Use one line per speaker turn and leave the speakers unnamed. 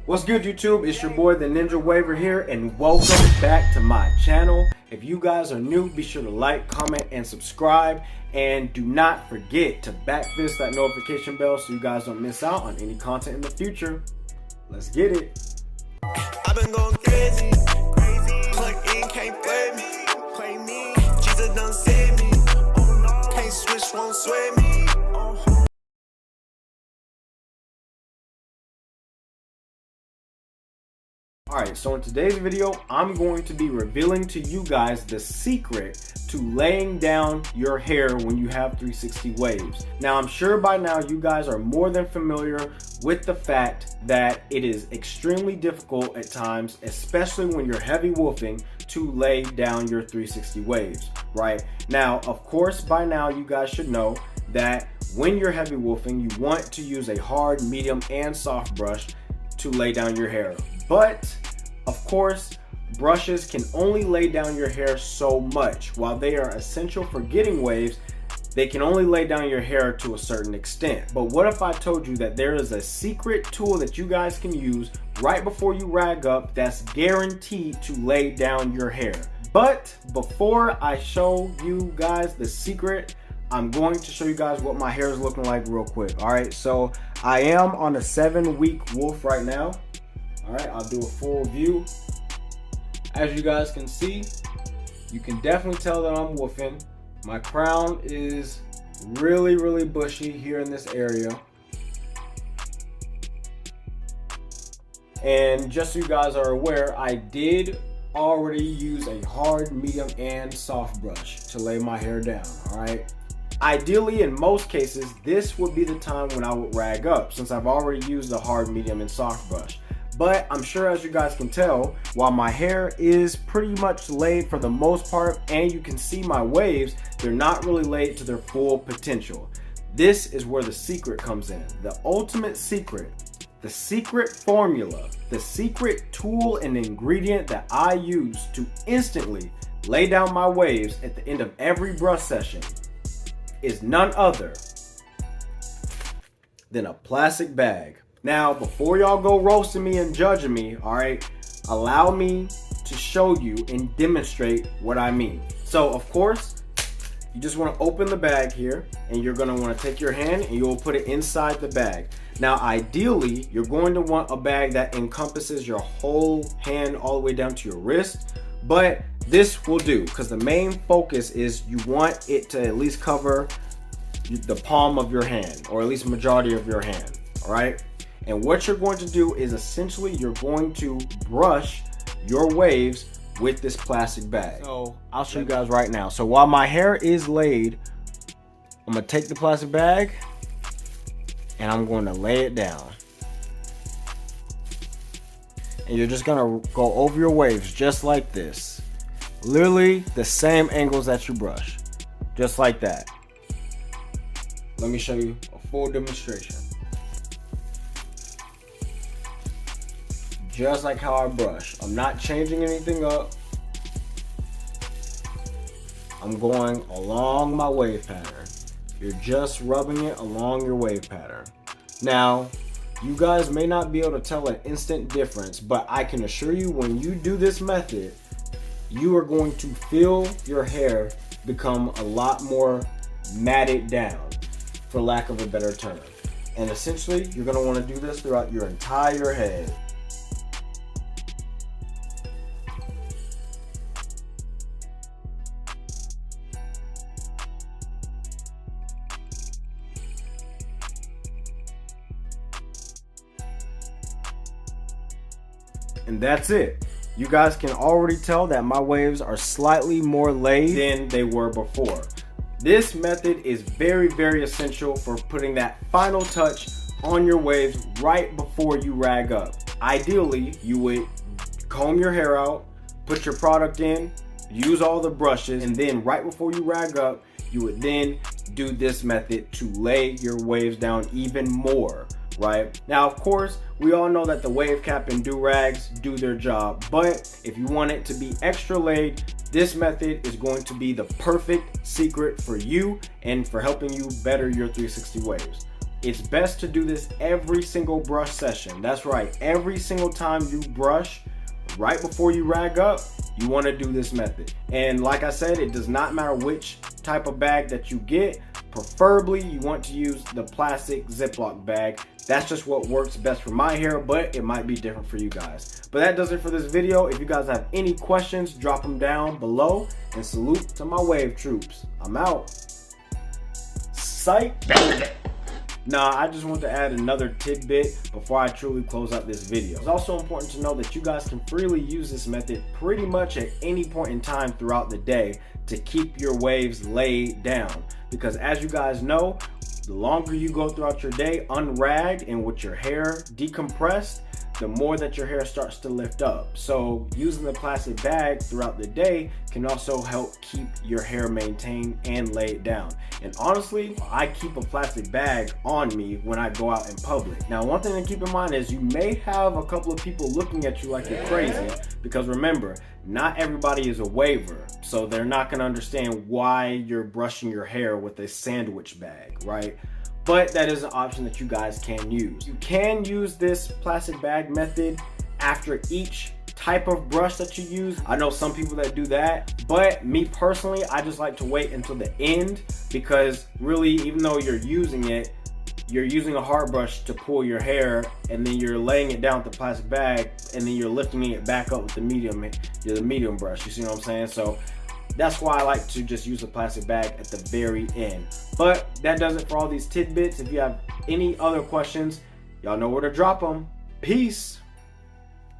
What's good, YouTube? It's your boy the Ninja Waver here, and welcome back to my channel. If you guys are new, be sure to like, comment, and subscribe, and do not forget to backfist that notification bell so you guys don't miss out on any content in the future. Let's get it.
I've been going crazy. Plug in, can't play me. Jesus done saved me. Can't switch, won't sway me.
Alright, so in today's video, I'm going to be revealing to you guys the secret to laying down your hair when you have 360 waves. Now, I'm sure by now you guys are more than familiar with the fact that it is extremely difficult at times, especially when you're heavy woofing, to lay down your 360 waves, right? Now, of course, by now you guys should know that when you're heavy woofing, you want to use a hard, medium, and soft brush to lay down your hair. But of course, brushes can only lay down your hair so much. While they are essential for getting waves, they can only lay down your hair to a certain extent. But what if I told you that there is a secret tool that you guys can use right before you rag up that's guaranteed to lay down your hair? But before I show you guys the secret, I'm going to show you guys what my hair is looking like real quick. All right, so I am on a 7-week woof right now. All right, I'll do a full view. As you guys can see, you can definitely tell that I'm woofing. My crown is really bushy here in this area. And just so you guys are aware, I did already use a hard, medium, and soft brush to lay my hair down, all right? Ideally, in most cases, this would be the time when I would rag up, since I've already used the hard, medium, and soft brush. But I'm sure, as you guys can tell, while my hair is pretty much laid for the most part, and you can see my waves, they're not really laid to their full potential. This is where the secret comes in. The ultimate secret, the secret formula, the secret tool and ingredient that I use to instantly lay down my waves at the end of every brush session is none other than a plastic bag. Now, before y'all go roasting me and judging me, all right, allow me to show you and demonstrate what I mean. So, of course, you just want to open the bag here, and you're going to want to take your hand and you'll put it inside the bag. Now, ideally, you're going to want a bag that encompasses your whole hand all the way down to your wrist, but this will do because the main focus is you want it to at least cover the palm of your hand, or at least majority of your hand, all right? And what you're going to do is essentially you're going to brush your waves with this plastic bag. So I'll show you guys right now. So while my hair is laid, I'm gonna take the plastic bag and I'm going to lay it down. And you're just gonna go over your waves just like this. Literally the same angles that you brush. Just like that. Let me show you a full demonstration. Just like how I brush. I'm not changing anything up. I'm going along my wave pattern. You're just rubbing it along your wave pattern. Now, you guys may not be able to tell an instant difference, but I can assure you when you do this method, you are going to feel your hair become a lot more matted down, for lack of a better term. And essentially, you're gonna wanna do this throughout your entire head. And that's it. You guys can already tell that my waves are slightly more laid than they were before. This method is very essential for putting that final touch on your waves right before you rag up. Ideally, you would comb your hair out, put your product in, use all the brushes, and then right before you rag up, you would then do this method to lay your waves down even more. Right? Now, of course, we all know that the wave cap and do-rags do their job, but if you want it to be extra laid, this method is going to be the perfect secret for you and for helping you better your 360 waves. it's best to do this every single brush session. That's right, every single time you brush, right before you rag up, you want to do this method. And like I said, it does not matter which type of bag that you get. Preferably, you want to use the plastic Ziploc bag. That's just what works best for my hair, but it might be different for you guys. But that does it for this video. If you guys have any questions, drop them down below. And salute to my wave troops. I'm out. Psych. Nah, I just want to add another tidbit before I truly close out this video. It's also important to know that you guys can freely use this method pretty much at any point in time throughout the day to keep your waves laid down. Because as you guys know, the longer you go throughout your day unragged and with your hair decompressed, the more that your hair starts to lift up. So using the plastic bag throughout the day can also help keep your hair maintained and laid down. And honestly, I keep a plastic bag on me when I go out in public. Now, one thing to keep in mind is you may have a couple of people looking at you like you're crazy, because remember, not everybody is a waver, so they're not gonna understand why you're brushing your hair with a sandwich bag, right? But that is an option that you guys can use. You can use this plastic bag method after each type of brush that you use. I know some people that do that, but me personally, I just like to wait until the end, because really, even though you're using it, you're using a hard brush to pull your hair, and then you're laying it down with the plastic bag, and then you're lifting it back up with the medium brush. You see what I'm saying? So that's why I like to just use a plastic bag at the very end. But that does it for all these tidbits. If you have any other questions, y'all know where to drop them. Peace.